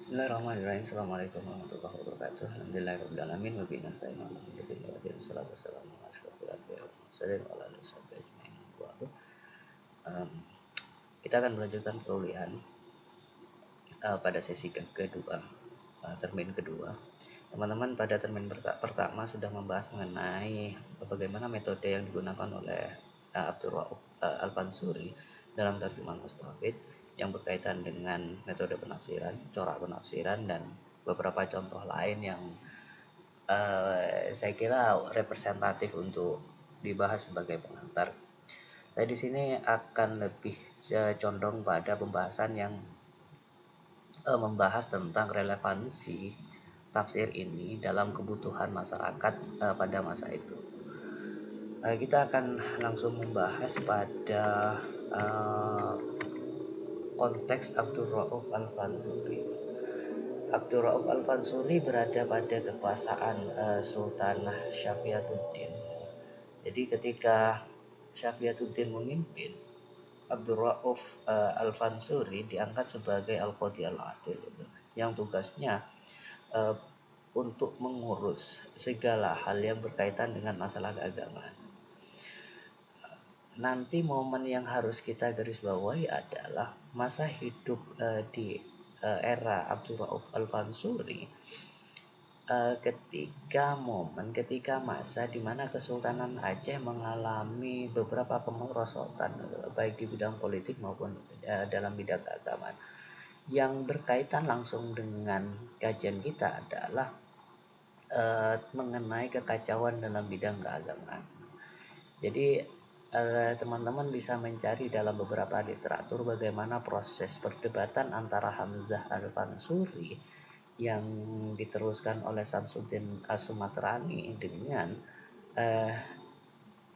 Bismillahirrahmanirrahim. Assalamualaikum warahmatullahi wabarakatuh. Alhamdulillahirabbil alamin wa bihi nasta'in ala umuri dunya waddin. Wassalatu wassalamu ala asyrofil anbiya'i wal mursalin wa ala alihi washabihi ajmain. Um, kita akan melanjutkan perulihan pada sesi kedua, termin kedua. Teman-teman pada termin pertama sudah membahas mengenai bagaimana metode yang digunakan oleh Abdul Rauf Al-Fansuri dalam terjemahan mustafid yang berkaitan dengan metode penafsiran, corak penafsiran, dan beberapa contoh lain yang saya kira representatif untuk dibahas sebagai pengantar. Saya di sini akan lebih condong pada pembahasan yang membahas tentang relevansi tafsir ini dalam kebutuhan masyarakat pada masa itu. Kita akan langsung membahas pada konteks Abdul Rauf Al-Fansuri. Abdul Rauf Al-Fansuri berada pada kekuasaan Sultanah Syafiatuddin. Jadi ketika Syafiatuddin memimpin, Abdul Rauf Al-Fansuri diangkat sebagai Al-Qadhi Al-Adil, yang tugasnya untuk mengurus segala hal yang berkaitan dengan masalah keagamaan. Nanti momen yang harus kita garis bawahi adalah masa hidup di era Abdul Rauf Al-Fansuri, ketika masa di mana Kesultanan Aceh mengalami beberapa kemerosotan baik di bidang politik maupun dalam bidang keagamaan. Yang berkaitan langsung dengan kajian kita adalah mengenai kekacauan dalam bidang keagamaan. Jadi teman-teman bisa mencari dalam beberapa literatur bagaimana proses perdebatan antara Hamzah Al-Fansuri yang diteruskan oleh Samsuddin As-Sumatrani dengan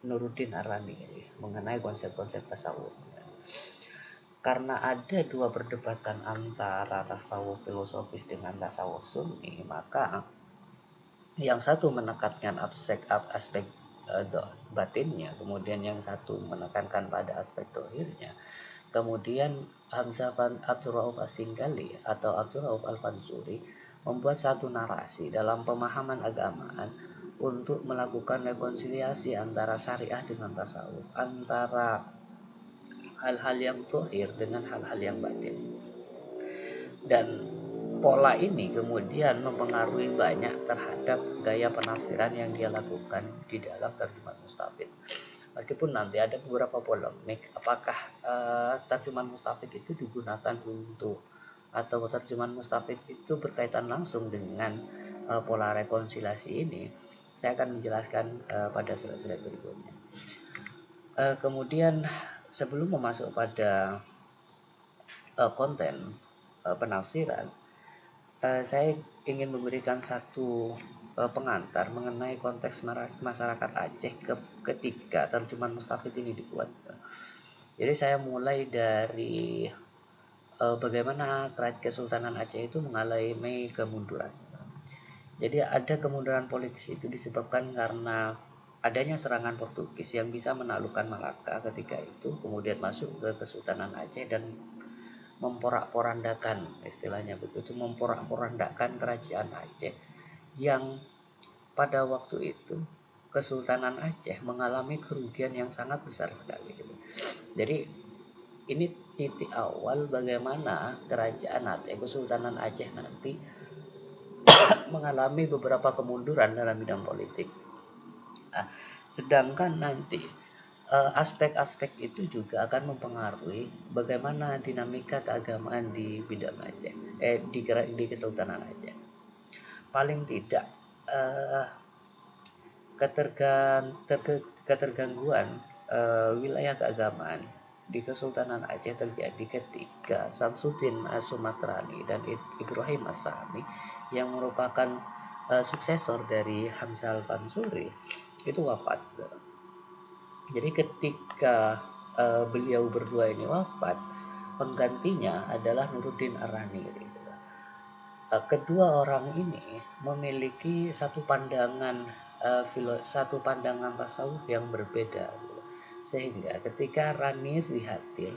Nuruddin Arani mengenai konsep-konsep tasawuf. Karena ada dua perdebatan antara tasawuf filosofis dengan tasawuf sunni, maka yang satu menekankan aspek batinnya, kemudian yang satu menekankan pada aspek dohirnya. Kemudian Hamzah Abdul Rauf As-Singgali atau Abdul Rauf Al-Fansuri membuat satu narasi dalam pemahaman agamaan untuk melakukan rekonsiliasi antara syariah dengan tasawuf, antara hal-hal yang zahir dengan hal-hal yang batin. Dan pola ini kemudian mempengaruhi banyak terhadap gaya penafsiran yang dia lakukan di dalam terjemahan mustafid. Meskipun nanti ada beberapa polemik apakah terjemahan mustafid itu digunakan untuk, atau terjemahan mustafid itu berkaitan langsung dengan pola rekonsiliasi ini. Saya akan menjelaskan pada slide-slide berikutnya. Kemudian sebelum memasuk pada konten penafsiran, saya ingin memberikan satu pengantar mengenai konteks masyarakat Aceh ketika terjemahan mustafid ini dibuat. Jadi saya mulai dari bagaimana Kesultanan Aceh itu mengalami kemunduran. Jadi ada kemunduran politis itu disebabkan karena adanya serangan Portugis yang bisa menaklukkan Malaka ketika itu, kemudian masuk ke Kesultanan Aceh dan memporak-porandakan, istilahnya begitu, memporak-porandakan kerajaan Aceh yang pada waktu itu Kesultanan Aceh mengalami kerugian yang sangat besar sekali. Jadi ini titik awal bagaimana kerajaan Aceh, Kesultanan Aceh nanti mengalami beberapa kemunduran dalam bidang politik. Sedangkan nanti aspek-aspek itu juga akan mempengaruhi bagaimana dinamika keagamaan di bidang Aceh, di Kesultanan Aceh. Paling tidak ketergangguan wilayah keagamaan di Kesultanan Aceh terjadi ketika Samsuddin As-Sumatrani dan Ibrahim As-Sami yang merupakan suksesor dari Hamzah Al-Fansuri itu wafat. Jadi ketika beliau berdua ini wafat, penggantinya adalah Nuruddin Arani. Kedua orang ini memiliki satu pandangan tasawuf yang berbeda, sehingga ketika Rani hadir,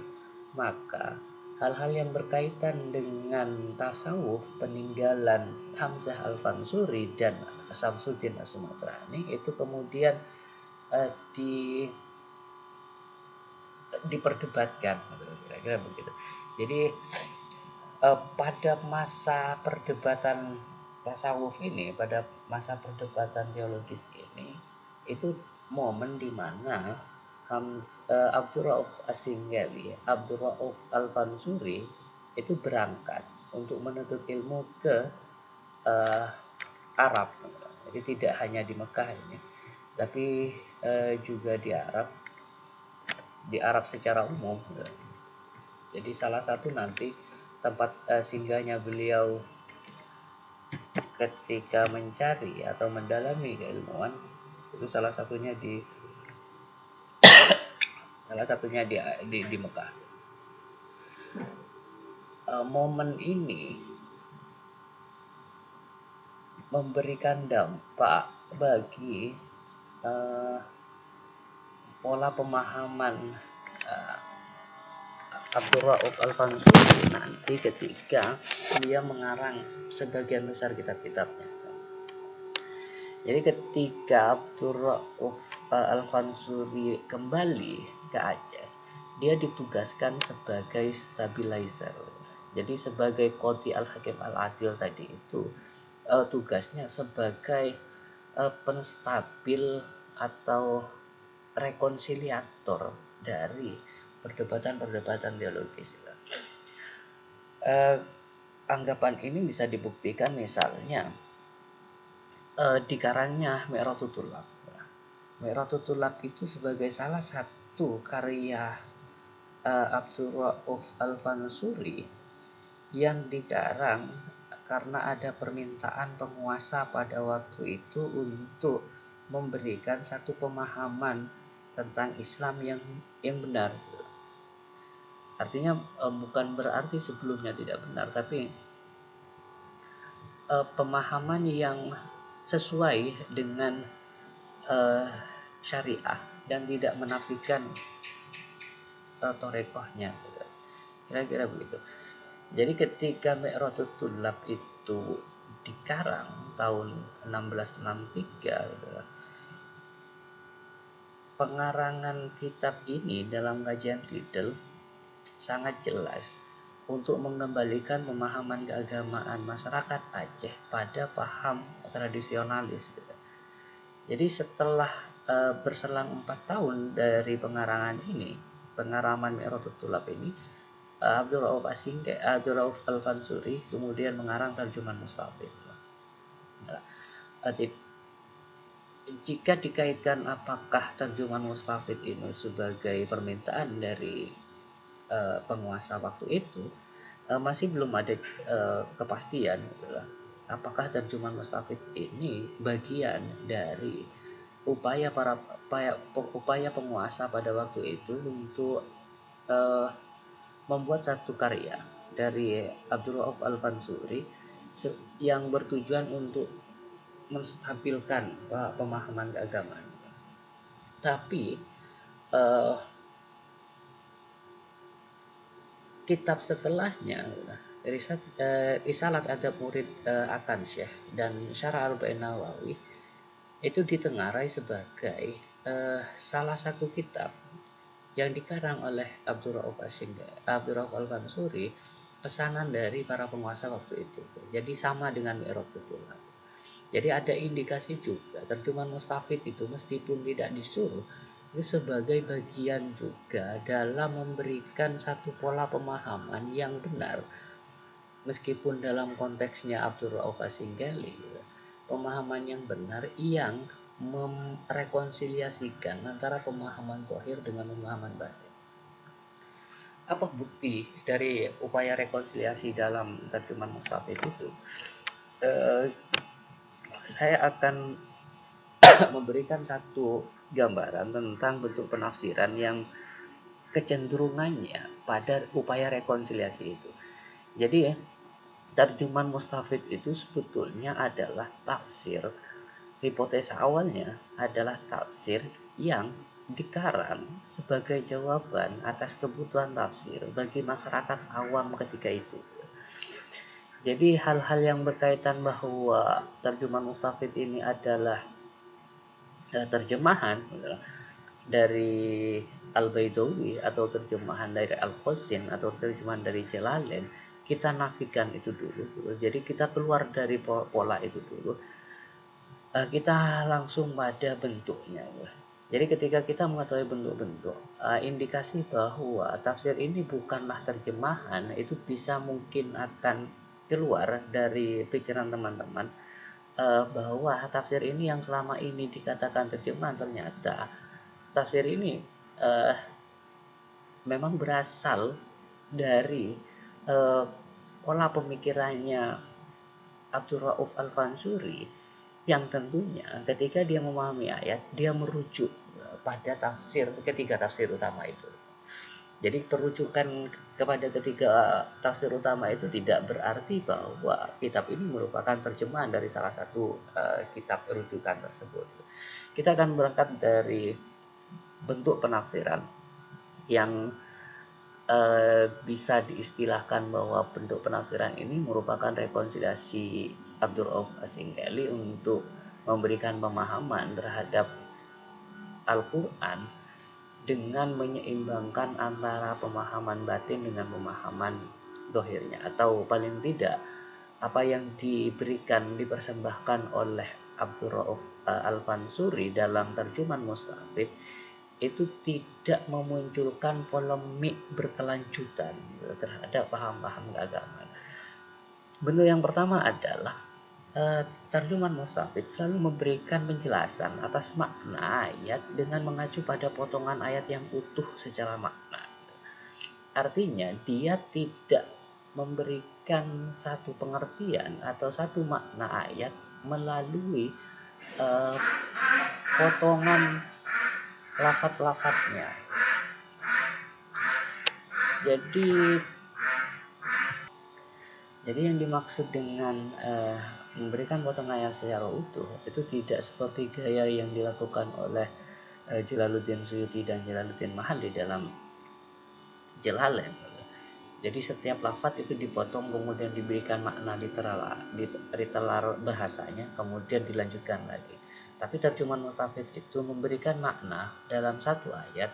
maka hal-hal yang berkaitan dengan tasawuf peninggalan Hamzah Al-Fansuri dan Samsuddin As-Sumatrani itu kemudian eh, di diperdebatkan, kira-kira begitu. Jadi pada masa perdebatan tasawuf ini, pada masa perdebatan teologis ini, itu momen dimana Abdul Rauf As-Singgali, Abdul Rauf Al-Fansuri itu berangkat untuk menuntut ilmu ke uh, Arab. Jadi tidak hanya di Mekah ini, tapi juga di Arab secara umum. Jadi salah satu nanti tempat singgahnya beliau ketika mencari atau mendalami keilmuan itu salah satunya di Mekah. Momen ini memberikan dampak bagi pola pemahaman Abdul Rauf Al-Fansuri nanti ketika dia mengarang sebagian besar kitab-kitabnya. Jadi ketika Abdul Rauf Al-Fansuri kembali ke Aceh, dia ditugaskan sebagai stabilizer. Jadi sebagai Qadhi Al-Hakim Al-Adil tadi itu tugasnya sebagai penstabil atau rekonsiliator dari perdebatan-perdebatan teologis. Anggapan ini bisa dibuktikan misalnya dikarangnya Mi'ratut Thulab. Mi'ratut Thulab itu sebagai salah satu karya Abdul Rauf Al-Fansuri yang dikarang karena ada permintaan penguasa pada waktu itu untuk memberikan satu pemahaman tentang Islam yang benar. Artinya bukan berarti sebelumnya tidak benar, tapi pemahaman yang sesuai dengan syariah dan tidak menafikan torekohnya. Kira-kira begitu. Jadi ketika Mi'ratut Thulab itu dikarang tahun 1663, pengarangan kitab ini dalam kajian Riedel sangat jelas untuk mengembalikan pemahaman keagamaan masyarakat Aceh pada paham tradisionalis. Jadi setelah berselang 4 tahun dari pengarangan Mi'ratut Thulab ini, Abdul Rauf Al-Fansuri kemudian mengarang terjemahan Mustafid. Jika dikaitkan apakah terjemahan Mustafid ini sebagai permintaan dari penguasa waktu itu, masih belum ada kepastian apakah terjemahan Mustafid ini bagian dari upaya penguasa pada waktu itu untuk membuat satu karya dari Abdul Rauf Al-Fansuri yang bertujuan untuk menstabilkan pemahaman keagamaan. Tapi kitab setelahnya Risalat Adab Murid Akan Syekh dan Syarah Arba'in Nawawi itu ditengarai sebagai salah satu kitab yang dikarang oleh Abdul Rauf Al-Fansuri, pesanan dari para penguasa waktu itu. Jadi sama dengan Mi'ratut Thulab. Jadi ada indikasi juga terjemahan Mustafid itu meskipun tidak disuruh, itu sebagai bagian juga dalam memberikan satu pola pemahaman yang benar, meskipun dalam konteksnya Abdul Rauf As-Singgali, pemahaman yang benar yang merekonsiliasikan antara pemahaman zahir dengan pemahaman batin. Apa bukti dari upaya rekonsiliasi dalam terjemahan Mustafid itu? Saya akan memberikan satu gambaran tentang bentuk penafsiran yang kecenderungannya pada upaya rekonsiliasi itu. Jadi terjemahan Mustafid itu sebetulnya adalah tafsir, hipotesa awalnya adalah tafsir yang dikarang sebagai jawaban atas kebutuhan tafsir bagi masyarakat awam ketika itu. Jadi hal-hal yang berkaitan bahwa terjemahan mustafid ini adalah terjemahan dari Al-Baidawi atau terjemahan dari Al-Qasim atau terjemahan dari Jalalain, kita nafikan itu dulu. Jadi kita keluar dari pola itu dulu. Kita langsung pada bentuknya. Jadi ketika kita mengetahui bentuk-bentuk, indikasi bahwa tafsir ini bukanlah terjemahan, itu bisa mungkin akan keluar dari pikiran teman-teman, bahwa tafsir ini yang selama ini dikatakan terjemahan, ternyata tafsir ini memang berasal dari pola pemikirannya Abdul Rauf Al-Mansuri, yang tentunya ketika dia memahami ayat, dia merujuk pada tafsir ketiga tafsir utama itu. Jadi perujukan kepada ketiga tafsir utama itu tidak berarti bahwa kitab ini merupakan terjemahan dari salah satu kitab rujukan tersebut. Kita akan berangkat dari bentuk penafsiran yang bisa diistilahkan bahwa bentuk penafsiran ini merupakan rekonsiliasi Abdul Rauf As-Singkali untuk memberikan pemahaman terhadap Al-Quran dengan menyeimbangkan antara pemahaman batin dengan pemahaman dohirnya, atau paling tidak apa yang diberikan, dipersembahkan oleh Abdul Rauf Al-Mansuri dalam terjemahan mustafid itu tidak memunculkan polemik berkelanjutan terhadap paham-paham keagamaan. Bentuk yang pertama adalah terjemahan mustafid selalu memberikan penjelasan atas makna ayat dengan mengacu pada potongan ayat yang utuh secara makna. Artinya dia tidak memberikan satu pengertian atau satu makna ayat melalui potongan lafaz-lafaznya. Jadi yang dimaksud dengan memberikan potongan ayat secara utuh itu tidak seperti gaya yang dilakukan oleh Jalaluddin Suyuti dan Jalaluddin Mahalli dalam Jalalain. Jadi setiap lafaz itu dipotong kemudian diberikan makna literal bahasanya, kemudian dilanjutkan lagi. Tapi terjemahan mustafid itu memberikan makna dalam satu ayat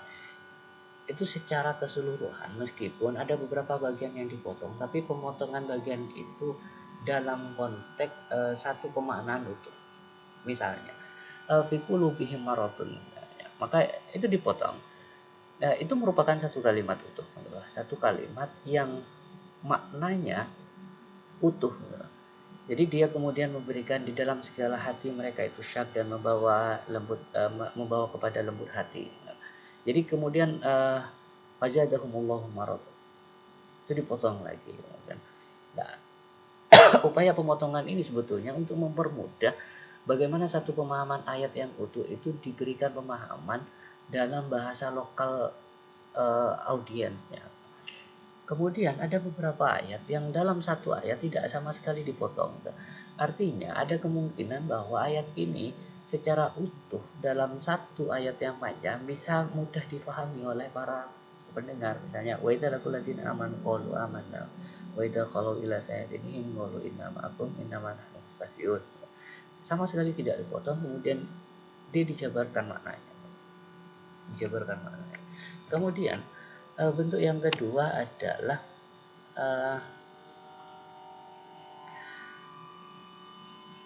itu secara keseluruhan, meskipun ada beberapa bagian yang dipotong, tapi pemotongan bagian itu dalam konteks satu pemaknaan utuh. Misalnya fi qulubihim maradun, maka itu dipotong. Itu merupakan satu kalimat utuh, satu kalimat yang maknanya utuh. Jadi dia kemudian memberikan di dalam segala hati mereka itu syak dan membawa kepada lembut hati. Jadi kemudian fazadahumullahu marad, itu dipotong lagi. Nah, upaya pemotongan ini sebetulnya untuk mempermudah bagaimana satu pemahaman ayat yang utuh itu diberikan pemahaman dalam bahasa lokal audiensnya. Kemudian ada beberapa ayat yang dalam satu ayat tidak sama sekali dipotong. Artinya ada kemungkinan bahwa ayat ini secara utuh dalam satu ayat yang panjang bisa mudah difahami oleh para pendengar. Misalnya wa idza laqul ladzina amanu qalu amanna wa idza qalu ila sayyidihim qalu inna ma'akum innama nahnu mustahzi'un. Sama sekali tidak dipotong, kemudian dia dijabarkan maknanya. Kemudian bentuk yang kedua adalah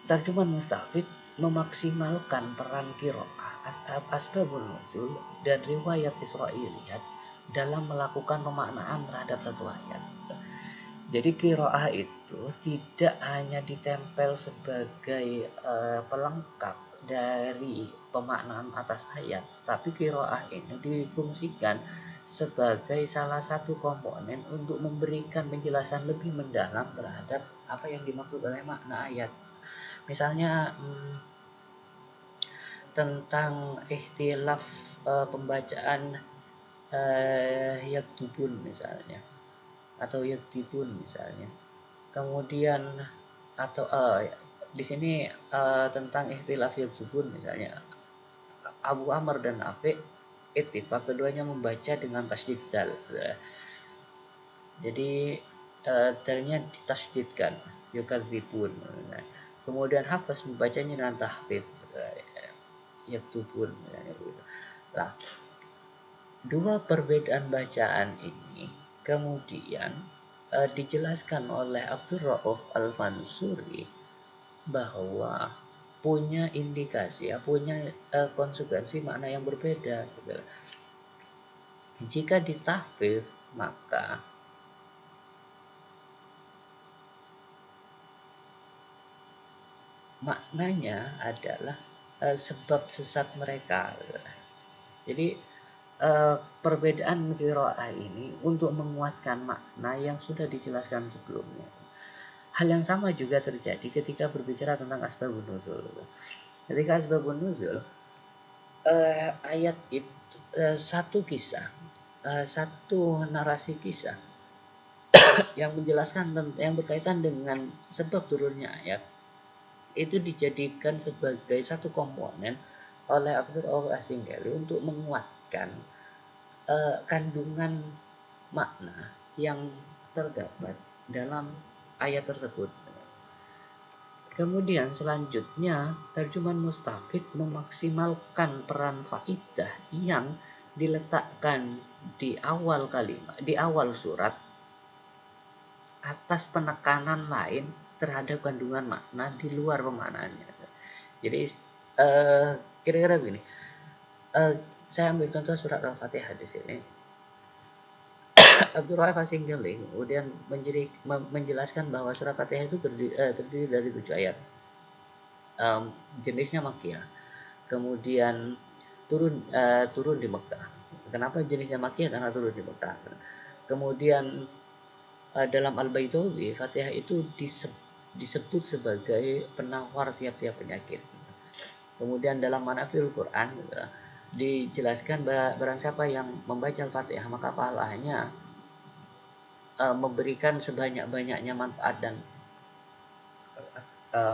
terjemahan mustafid memaksimalkan peran qiraah, asbabun nuzul dan riwayat Israiliyat dalam melakukan pemaknaan terhadap satu ayat. Jadi qiraah itu tidak hanya ditempel sebagai pelengkap dari pemaknaan atas ayat, tapi qiraah ini difungsikan sebagai salah satu komponen untuk memberikan penjelasan lebih mendalam terhadap apa yang dimaksud oleh makna ayat. Misalnya tentang ikhtilaf pembacaan yaktubun misalnya, atau yaktibun misalnya. Kemudian atau di sini tentang ikhtilaf yaktubun misalnya, Abu Amr dan Nafi ittifaq keduanya membaca dengan tasydid dal. Jadi dalnya ditasydidkan, yukadzibun. Kemudian Hafs membacanya dengan tahfidz, yaktubun. Nah, dua perbedaan bacaan ini kemudian dijelaskan oleh Abdur Rauf Al-Mansuri bahwa punya indikasi, punya konsekuensi makna yang berbeda. Jika ditahfidz, maka maknanya adalah sebab sesat mereka. Jadi perbedaan qiraah ini untuk menguatkan makna yang sudah dijelaskan sebelumnya. Hal yang sama juga terjadi ketika berbicara tentang asbabun nuzul. Ketika asbabun nuzul, ayat itu satu kisah, satu narasi kisah yang menjelaskan yang berkaitan dengan sebab turunnya ayat itu dijadikan sebagai satu komponen oleh Abdur Rauf As-Singgali untuk menguatkan kandungan makna yang terdapat dalam ayat tersebut. Kemudian selanjutnya terjemahan mustafid memaksimalkan peran faidah yang diletakkan di awal kalimat, di awal surat atas penekanan lain terhadap kandungan makna di luar pemaknaannya. Jadi kira-kira begini, saya ambil contoh surat Al-Fatihah di sini. Abdur Rauf As-Singgali kemudian menjelaskan bahwa surat Fatihah itu terdiri dari 7 ayat. Jenisnya Makkiyah. Kemudian turun di Mekah. Kenapa jenisnya Makkiyah? Karena turun di Mekah. Kemudian dalam Al-Baitawi, Fatihah itu disebut sebagai penawar tiap-tiap penyakit. Kemudian dalam Manafil Quran dijelaskan bahwa barang siapa yang membaca Al-Fatihah maka pahalanya memberikan sebanyak-banyaknya manfaat dan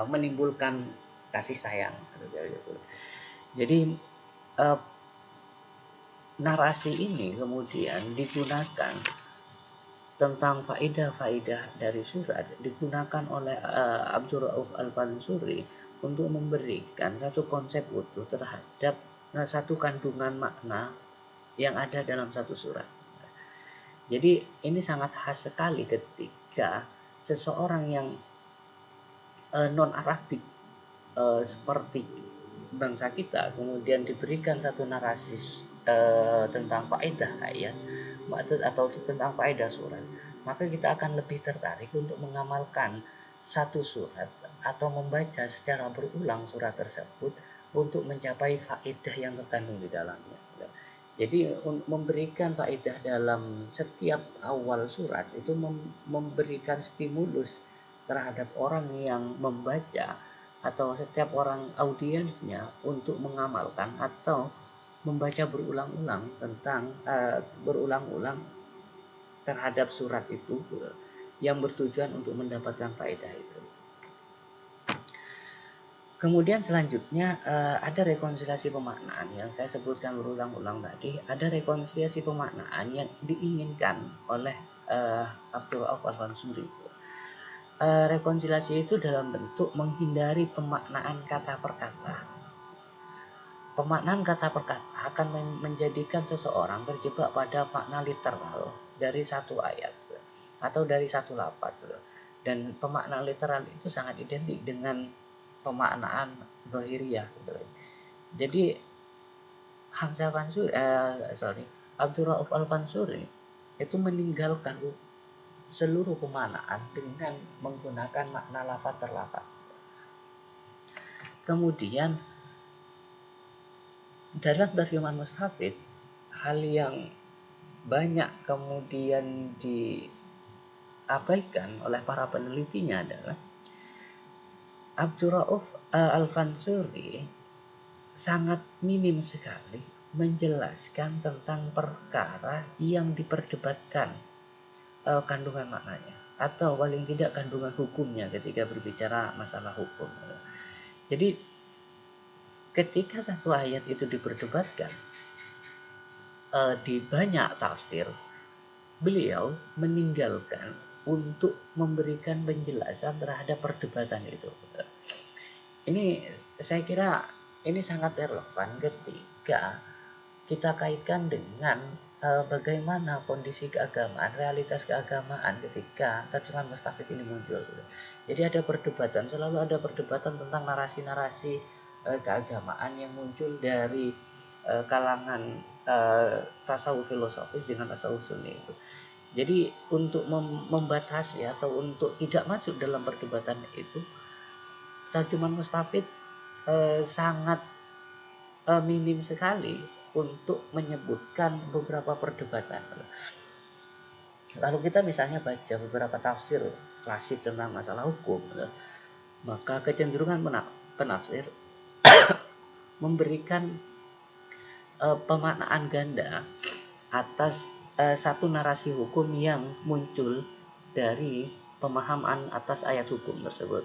menimbulkan kasih sayang. Jadi narasi ini kemudian digunakan tentang faedah-faedah dari surat digunakan oleh Abdur Rauf Al-Mansuri untuk memberikan satu konsep utuh terhadap satu kandungan makna yang ada dalam satu surat. Jadi ini sangat khas sekali ketika seseorang yang non-Arabik seperti bangsa kita kemudian diberikan satu narasi tentang faedah ayat atau tentang faedah surat, maka kita akan lebih tertarik untuk mengamalkan satu surat atau membaca secara berulang surat tersebut untuk mencapai faedah yang terkandung di dalamnya. Jadi memberikan faedah dalam setiap awal surat itu memberikan stimulus terhadap orang yang membaca atau setiap orang audiensnya untuk mengamalkan atau membaca berulang-ulang terhadap surat itu yang bertujuan untuk mendapatkan faedah itu. Kemudian selanjutnya ada rekonsiliasi pemaknaan yang saya sebutkan berulang-ulang tadi. Ada rekonsiliasi pemaknaan yang diinginkan oleh Abdur Rauf Al-Mansuri. Rekonsiliasi itu dalam bentuk menghindari pemaknaan kata per kata. Pemaknaan kata per kata akan menjadikan seseorang terjebak pada makna literal dari satu ayat atau dari satu lafaz. Dan pemaknaan literal itu sangat identik dengan pemaknaan zahiriyah. Jadi Abdur Rauf Al-Mansuri itu meninggalkan seluruh pemaknaan dengan menggunakan makna lafaz per lafaz. Kemudian dalam terjemahan mustafid, hal yang banyak kemudian diabaikan oleh para penelitinya adalah Abdur Rauf Al-Mansuri sangat minim sekali menjelaskan tentang perkara yang diperdebatkan kandungan maknanya atau paling tidak kandungan hukumnya ketika berbicara masalah hukum. Jadi ketika satu ayat itu diperdebatkan, di banyak tafsir beliau meninggalkan untuk memberikan penjelasan terhadap perdebatan itu. Ini saya kira ini sangat relevan ketika kita kaitkan dengan bagaimana kondisi keagamaan, realitas keagamaan ketika terjemahan mustafid ini muncul. Jadi ada perdebatan, selalu ada perdebatan tentang narasi-narasi keagamaan yang muncul dari kalangan tasawuf filosofis dengan tasawuf sunni itu. Jadi untuk membatasi atau untuk tidak masuk dalam perdebatan itu, terjemahan mustafid sangat minim sekali untuk menyebutkan beberapa perdebatan. Kalau kita misalnya baca beberapa tafsir klasik tentang masalah hukum, maka kecenderungan penafsir memberikan pemaknaan ganda atas satu narasi hukum yang muncul dari pemahaman atas ayat hukum tersebut.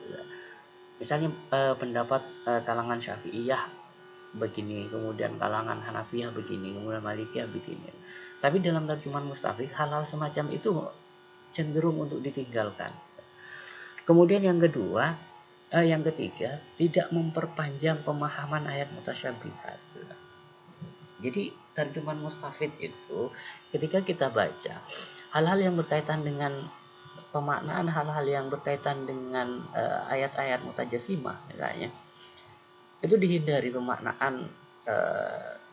Misalnya pendapat kalangan Syafi'iyah begini, kemudian kalangan Hanafiyah begini, kemudian Malikiyah begini. Tapi dalam terjemahan mustafid, hal-hal semacam itu cenderung untuk ditinggalkan. Kemudian yang ketiga, tidak memperpanjang pemahaman ayat mutasyabihat. Jadi terjemahan mustafid itu ketika kita baca hal-hal yang berkaitan dengan pemaknaan, hal-hal yang berkaitan dengan ayat-ayat mutajasimah misalnya, itu dihindari pemaknaan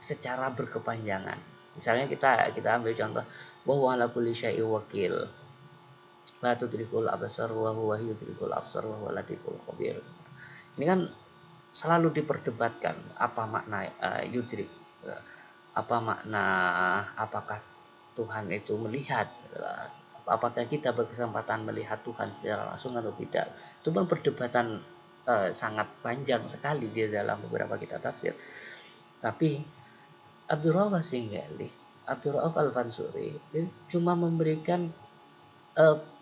secara berkepanjangan. Misalnya kita ambil contoh bahwa ala kulli syai'in wakil, la tudrikul absar wa huwa yudrikul absar wa huwa latiful khabir. Ini kan selalu diperdebatkan apa makna yudrik, apa makna, apakah Tuhan itu melihat, apakah kita berkesempatan melihat Tuhan secara langsung atau tidak. Itu pun perdebatan sangat panjang sekali di dalam beberapa kitab tafsir. Tapi Abdurrahman Singgali, Abdurrahman Al-Fansuri cuma memberikan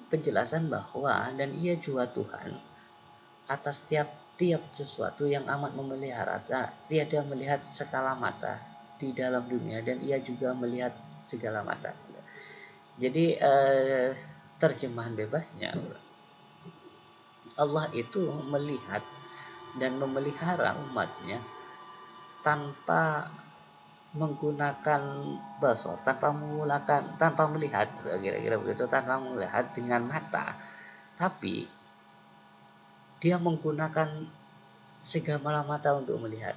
penjelasan bahwa dan ia juga Tuhan atas tiap sesuatu yang amat memelihara. Tiada melihat skala mata di dalam dunia dan ia juga melihat segala mata. Jadi terjemahan bebasnya, Allah itu melihat dan memelihara umatnya tanpa menggunakan basor, tanpa melihat, kira-kira begitu, tanpa melihat dengan mata, tapi dia menggunakan segala mata untuk melihat.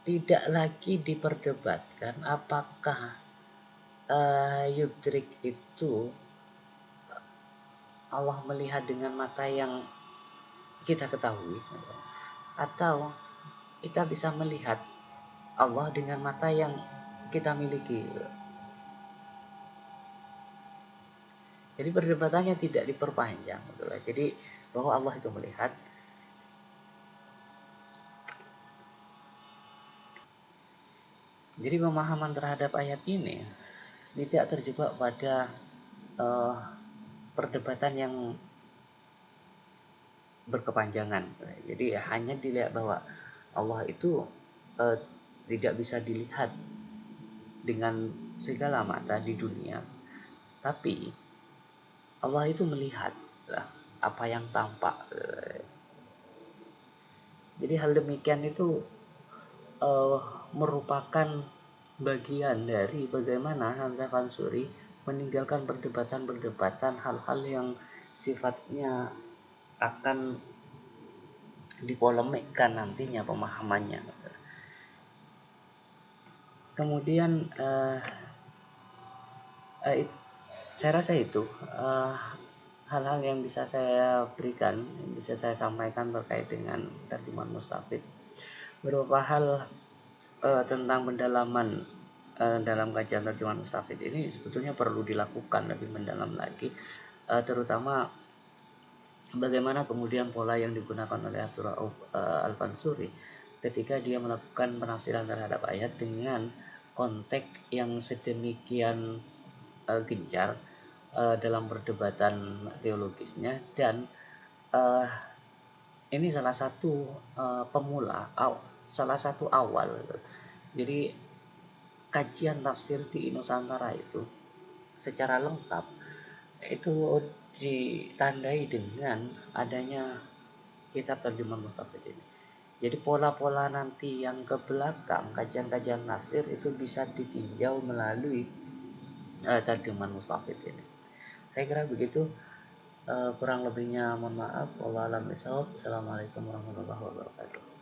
Tidak lagi diperdebatkan apakah yudrik itu Allah melihat dengan mata yang kita ketahui, atau kita bisa melihat Allah dengan mata yang kita miliki. Jadi perdebatannya tidak diperpanjang, jadi bahwa Allah itu melihat. Jadi pemahaman terhadap ayat ini tidak terjebak pada perdebatan yang berkepanjangan. Jadi hanya dilihat bahwa Allah itu tidak bisa dilihat dengan segala mata di dunia, tapi Allah itu melihat apa yang tampak. Jadi hal demikian itu merupakan bagian dari bagaimana Hamzah Fansuri meninggalkan perdebatan-perdebatan hal-hal yang sifatnya akan dipolemikkan nantinya pemahamannya. Kemudian saya rasa itu hal-hal yang bisa saya berikan, yang bisa saya sampaikan terkait dengan terjemahan mustafid. Beberapa hal tentang pendalaman dalam kajian terjemahan mustafid ini sebetulnya perlu dilakukan lebih mendalam lagi, terutama bagaimana kemudian pola yang digunakan oleh Abdurrahman Al-Fansuri ketika dia melakukan penafsiran terhadap ayat dengan konteks yang sedemikian gencar dalam perdebatan teologisnya. Dan ini salah satu salah satu awal. Jadi kajian tafsir di Nusantara itu secara lengkap itu ditandai dengan adanya kitab terjemahan Mustafid ini. Jadi pola-pola nanti yang ke belakang kajian-kajian tafsir itu bisa ditinjau melalui terjemahan Mustafid ini. Saya kira begitu. Kurang lebihnya mohon maaf. Wallahualam bishawab. Assalamualaikum warahmatullahi wabarakatuh.